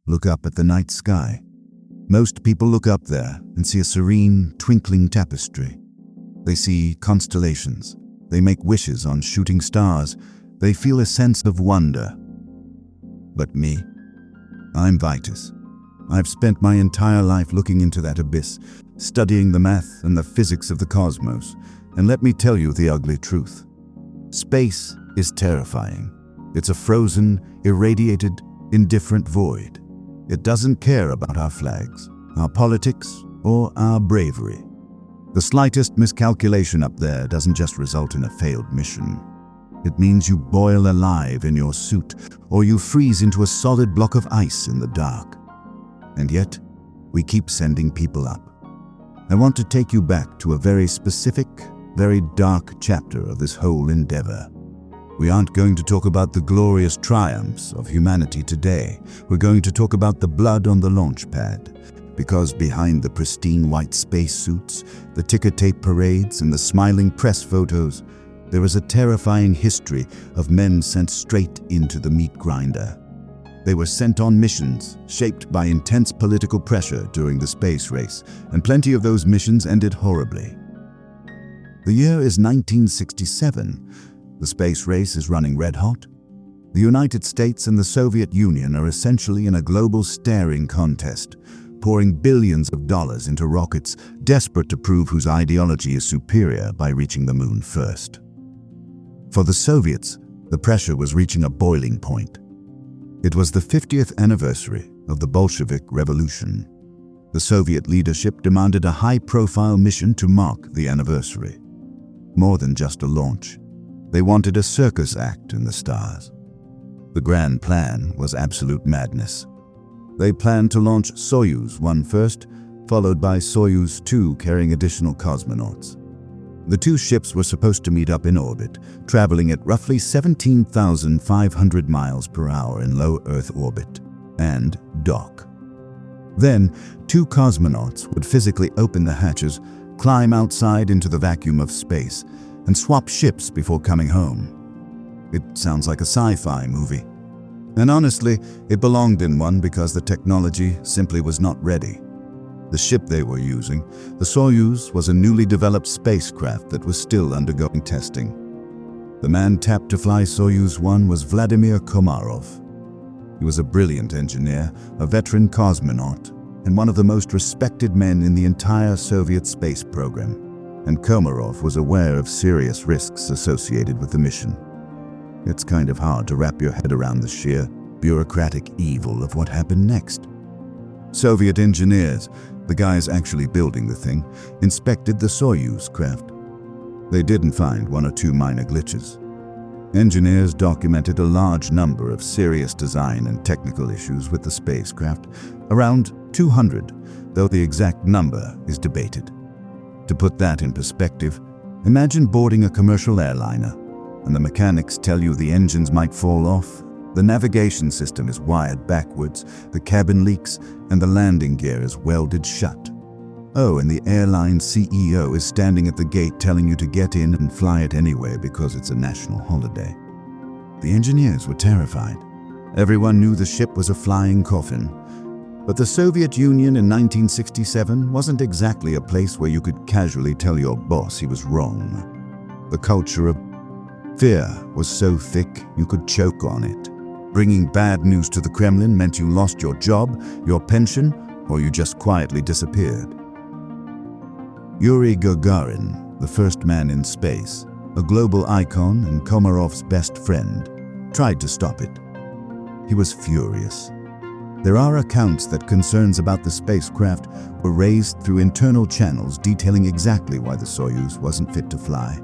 Look up at the night sky. Most people look up there and see a serene, twinkling tapestry. They see constellations. They make wishes on shooting stars. They feel a sense of wonder. But me? I'm Vitus. I've spent my entire life looking into that abyss, studying the math and the physics of the cosmos, and let me tell you the ugly truth. Space is terrifying. It's a frozen, irradiated, indifferent void. It doesn't care about our flags, our politics, or our bravery. The slightest miscalculation up there doesn't just result in a failed mission. It means you boil alive in your suit, or you freeze into a solid block of ice in the dark. And yet, we keep sending people up. I want to take you back to a very specific, very dark chapter of this whole endeavor. We aren't going to talk about the glorious triumphs of humanity today. We're going to talk about the blood on the launch pad. Because behind the pristine white spacesuits, the ticker tape parades, and the smiling press photos, there is a terrifying history of men sent straight into the meat grinder. They were sent on missions shaped by intense political pressure during the space race, and plenty of those missions ended horribly. The year is 1967. The space race is running red hot. The United States and the Soviet Union are essentially in a global staring contest, pouring billions of dollars into rockets, desperate to prove whose ideology is superior by reaching the moon first. For the Soviets, the pressure was reaching a boiling point. It was the 50th anniversary of the Bolshevik Revolution. The Soviet leadership demanded a high-profile mission to mark the anniversary. More than just a launch. They wanted a circus act in the stars. The grand plan was absolute madness. They planned to launch Soyuz 1 first, followed by Soyuz 2 carrying additional cosmonauts. The two ships were supposed to meet up in orbit, traveling at roughly 17,500 miles per hour in low Earth orbit, and dock. Then, two cosmonauts would physically open the hatches, climb outside into the vacuum of space, and swap ships before coming home. It sounds like a sci-fi movie. And honestly, it belonged in one because the technology simply was not ready. The ship they were using, the Soyuz, was a newly developed spacecraft that was still undergoing testing. The man tapped to fly Soyuz 1 was Vladimir Komarov. He was a brilliant engineer, a veteran cosmonaut, and one of the most respected men in the entire Soviet space program. And Komarov was aware of serious risks associated with the mission. It's kind of hard to wrap your head around the sheer, bureaucratic evil of what happened next. Soviet engineers, the guys actually building the thing, inspected the Soyuz craft. They didn't find one or two minor glitches. Engineers documented a large number of serious design and technical issues with the spacecraft, around 200, though the exact number is debated. To put that in perspective, imagine boarding a commercial airliner, and the mechanics tell you the engines might fall off, the navigation system is wired backwards, the cabin leaks, and the landing gear is welded shut. Oh, and the airline CEO is standing at the gate telling you to get in and fly it anyway because it's a national holiday. The engineers were terrified. Everyone knew the ship was a flying coffin. But the Soviet Union in 1967 wasn't exactly a place where you could casually tell your boss he was wrong. The culture of fear was so thick you could choke on it. Bringing bad news to the Kremlin meant you lost your job, your pension, or you just quietly disappeared. Yuri Gagarin, the first man in space, a global icon and Komarov's best friend, tried to stop it. He was furious. There are accounts that concerns about the spacecraft were raised through internal channels detailing exactly why the Soyuz wasn't fit to fly.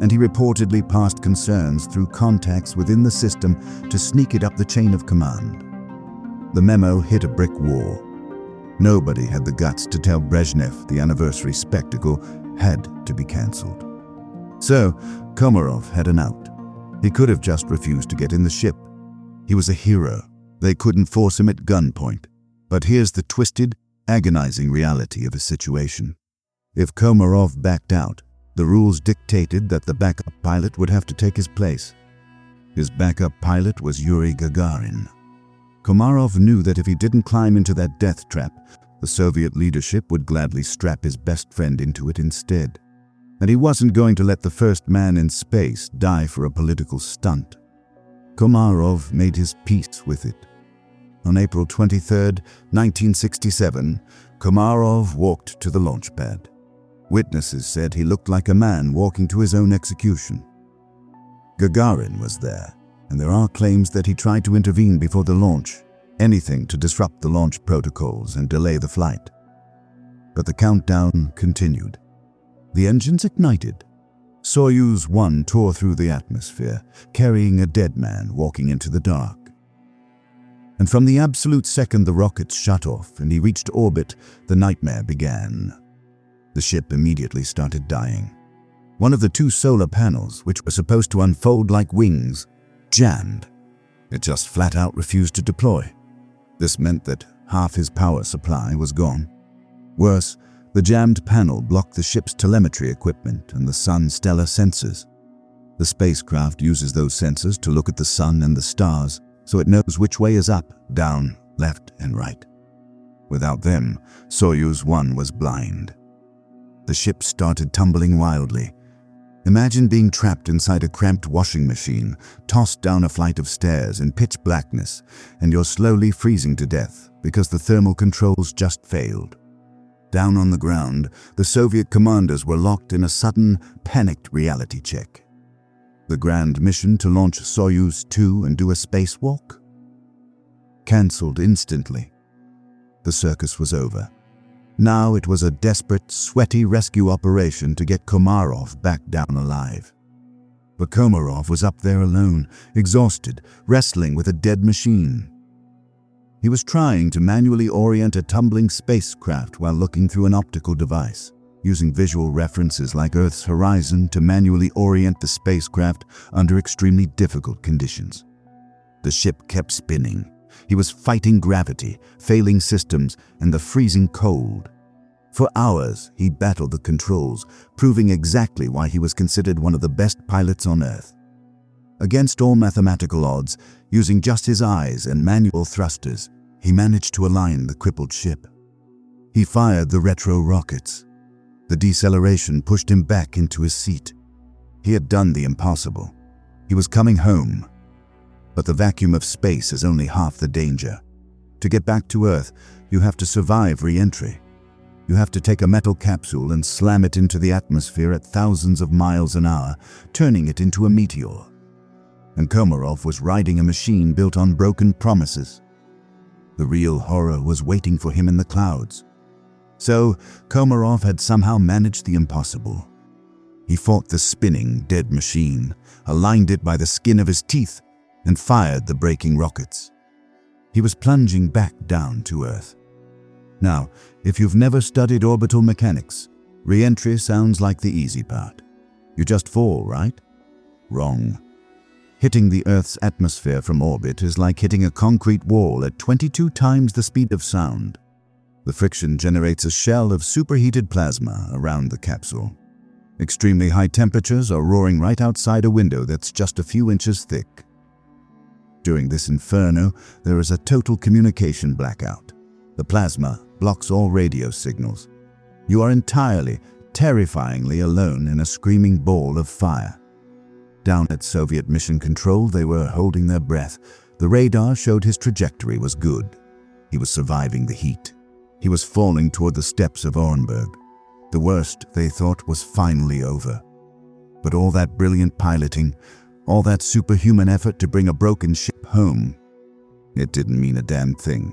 And he reportedly passed concerns through contacts within the system to sneak it up the chain of command. The memo hit a brick wall. Nobody had the guts to tell Brezhnev the anniversary spectacle had to be cancelled. So, Komarov had an out. He could have just refused to get in the ship. He was a hero. They couldn't force him at gunpoint. But here's the twisted, agonizing reality of his situation. If Komarov backed out, the rules dictated that the backup pilot would have to take his place. His backup pilot was Yuri Gagarin. Komarov knew that if he didn't climb into that death trap, the Soviet leadership would gladly strap his best friend into it instead. And he wasn't going to let the first man in space die for a political stunt. Komarov made his peace with it. On April 23, 1967, Komarov walked to the launch pad. Witnesses said he looked like a man walking to his own execution. Gagarin was there, and there are claims that he tried to intervene before the launch, anything to disrupt the launch protocols and delay the flight. But the countdown continued. The engines ignited. Soyuz 1 tore through the atmosphere, carrying a dead man walking into the dark. And from the absolute second the rockets shut off and he reached orbit, the nightmare began. The ship immediately started dying. One of the two solar panels, which were supposed to unfold like wings, jammed. It just flat out refused to deploy. This meant that half his power supply was gone. Worse, the jammed panel blocked the ship's telemetry equipment and the sun's stellar sensors. The spacecraft uses those sensors to look at the sun and the stars, so it knows which way is up, down, left, and right. Without them, Soyuz 1 was blind. The ship started tumbling wildly. Imagine being trapped inside a cramped washing machine, tossed down a flight of stairs in pitch blackness, and you're slowly freezing to death because the thermal controls just failed. Down on the ground, the Soviet commanders were locked in a sudden, panicked reality check. The grand mission to launch Soyuz 2 and do a spacewalk? Cancelled instantly. The circus was over. Now it was a desperate, sweaty rescue operation to get Komarov back down alive. But Komarov was up there alone, exhausted, wrestling with a dead machine. He was trying to manually orient a tumbling spacecraft while looking through an optical device, using visual references like Earth's horizon to manually orient the spacecraft under extremely difficult conditions. The ship kept spinning. He was fighting gravity, failing systems, and the freezing cold. For hours, he battled the controls, proving exactly why he was considered one of the best pilots on Earth. Against all mathematical odds, using just his eyes and manual thrusters, he managed to align the crippled ship. He fired the retro rockets. The deceleration pushed him back into his seat. He had done the impossible. He was coming home. But the vacuum of space is only half the danger. To get back to Earth, you have to survive re-entry. You have to take a metal capsule and slam it into the atmosphere at thousands of miles an hour, turning it into a meteor. And Komarov was riding a machine built on broken promises. The real horror was waiting for him in the clouds. So, Komarov had somehow managed the impossible. He fought the spinning, dead machine, aligned it by the skin of his teeth, and fired the braking rockets. He was plunging back down to Earth. Now, if you've never studied orbital mechanics, re-entry sounds like the easy part. You just fall, right? Wrong. Hitting the Earth's atmosphere from orbit is like hitting a concrete wall at 22 times the speed of sound. The friction generates a shell of superheated plasma around the capsule. Extremely high temperatures are roaring right outside a window that's just a few inches thick. During this inferno, there is a total communication blackout. The plasma blocks all radio signals. You are entirely, terrifyingly alone in a screaming ball of fire. Down at Soviet Mission Control, they were holding their breath. The radar showed his trajectory was good. He was surviving the heat. He was falling toward the steps of Orenburg. The worst, they thought, was finally over. But all that brilliant piloting, all that superhuman effort to bring a broken ship home, it didn't mean a damn thing.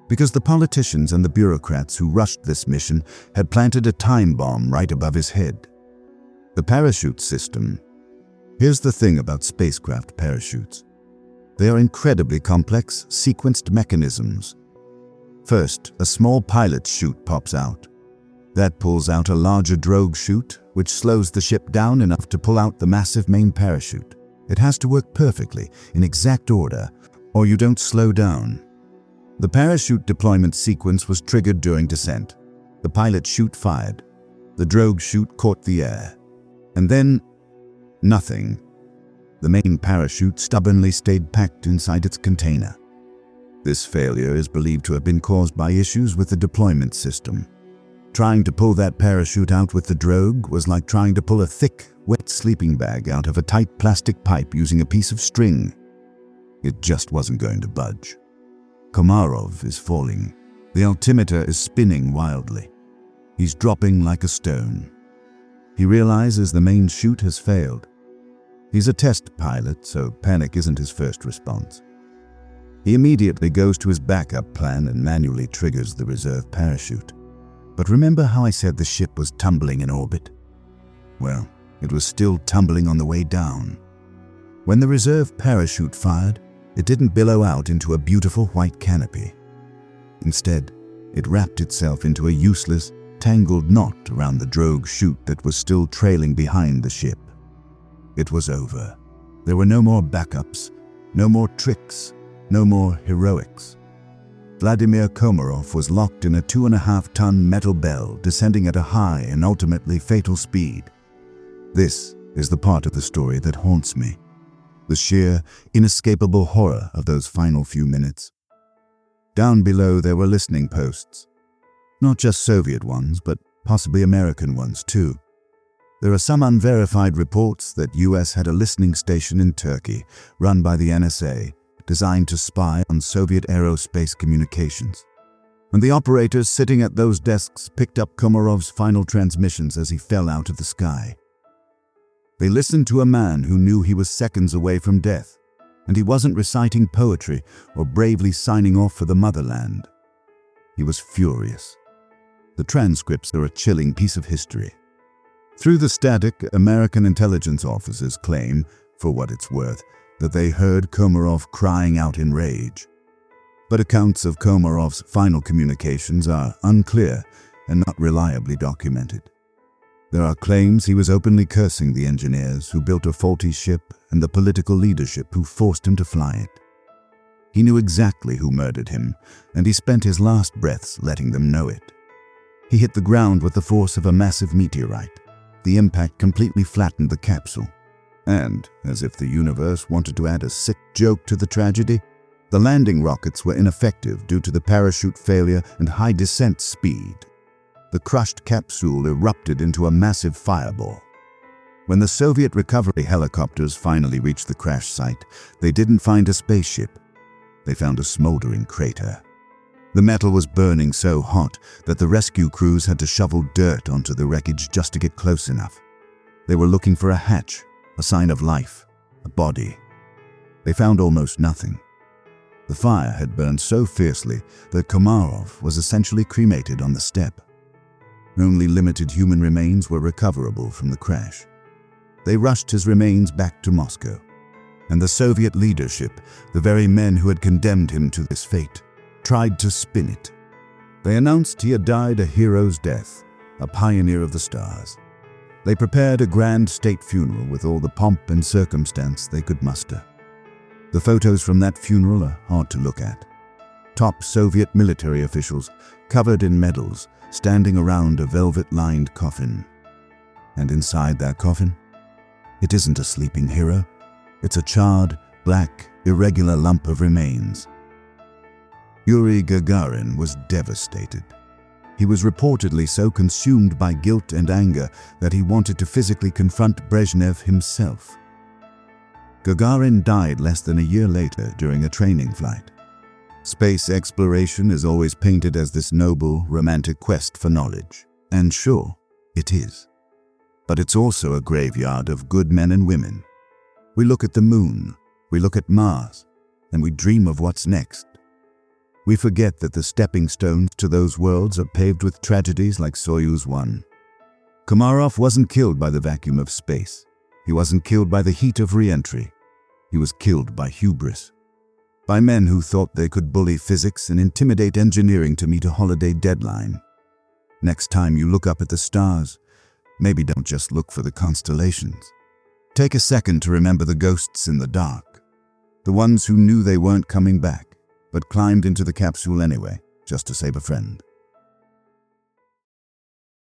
Because the politicians and the bureaucrats who rushed this mission had planted a time bomb right above his head. The parachute system. Here's the thing about spacecraft parachutes. They are incredibly complex, sequenced mechanisms. First, a small pilot chute pops out. That pulls out a larger drogue chute, which slows the ship down enough to pull out the massive main parachute. It has to work perfectly, in exact order, or you don't slow down. The parachute deployment sequence was triggered during descent. The pilot chute fired. The drogue chute caught the air. And then, nothing. The main parachute stubbornly stayed packed inside its container. This failure is believed to have been caused by issues with the deployment system. Trying to pull that parachute out with the drogue was like trying to pull a thick, wet sleeping bag out of a tight plastic pipe using a piece of string. It just wasn't going to budge. Komarov is falling. The altimeter is spinning wildly. He's dropping like a stone. He realizes the main chute has failed. He's a test pilot, so panic isn't his first response. He immediately goes to his backup plan and manually triggers the reserve parachute. But remember how I said the ship was tumbling in orbit? Well, it was still tumbling on the way down. When the reserve parachute fired, it didn't billow out into a beautiful white canopy. Instead, it wrapped itself into a useless, tangled knot around the drogue chute that was still trailing behind the ship. It was over. There were no more backups, no more tricks, no more heroics. Vladimir Komarov was locked in a 2.5-ton metal bell descending at a high and ultimately fatal speed. This is the part of the story that haunts me. The sheer, inescapable horror of those final few minutes. Down below there were listening posts. Not just Soviet ones, but possibly American ones too. There are some unverified reports that US had a listening station in Turkey, run by the NSA, designed to spy on Soviet aerospace communications. And the operators sitting at those desks picked up Komarov's final transmissions as he fell out of the sky. They listened to a man who knew he was seconds away from death, and he wasn't reciting poetry or bravely signing off for the motherland. He was furious. The transcripts are a chilling piece of history. Through the static, American intelligence officers claim, for what it's worth, that they heard Komarov crying out in rage. But accounts of Komarov's final communications are unclear and not reliably documented. There are claims he was openly cursing the engineers who built a faulty ship and the political leadership who forced him to fly it. He knew exactly who murdered him, and he spent his last breaths letting them know it. He hit the ground with the force of a massive meteorite. The impact completely flattened the capsule. And, as if the universe wanted to add a sick joke to the tragedy, the landing rockets were ineffective due to the parachute failure and high descent speed. The crushed capsule erupted into a massive fireball. When the Soviet recovery helicopters finally reached the crash site, they didn't find a spaceship. They found a smoldering crater. The metal was burning so hot that the rescue crews had to shovel dirt onto the wreckage just to get close enough. They were looking for a hatch, a sign of life, a body. They found almost nothing. The fire had burned so fiercely that Komarov was essentially cremated on the step. Only limited human remains were recoverable from the crash. They rushed his remains back to Moscow, and the Soviet leadership, the very men who had condemned him to this fate, tried to spin it. They announced he had died a hero's death, a pioneer of the stars. They prepared a grand state funeral with all the pomp and circumstance they could muster. The photos from that funeral are hard to look at. Top Soviet military officials, covered in medals, standing around a velvet-lined coffin. And inside that coffin, it isn't a sleeping hero. It's a charred, black, irregular lump of remains. Yuri Gagarin was devastated. He was reportedly so consumed by guilt and anger that he wanted to physically confront Brezhnev himself. Gagarin died less than a year later during a training flight. Space exploration is always painted as this noble, romantic quest for knowledge. And sure, it is. But it's also a graveyard of good men and women. We look at the moon, we look at Mars, and we dream of what's next. We forget that the stepping stones to those worlds are paved with tragedies like Soyuz 1. Komarov wasn't killed by the vacuum of space. He wasn't killed by the heat of re-entry. He was killed by hubris. By men who thought they could bully physics and intimidate engineering to meet a holiday deadline. Next time you look up at the stars, maybe don't just look for the constellations. Take a second to remember the ghosts in the dark. The ones who knew they weren't coming back, but climbed into the capsule anyway, just to save a friend.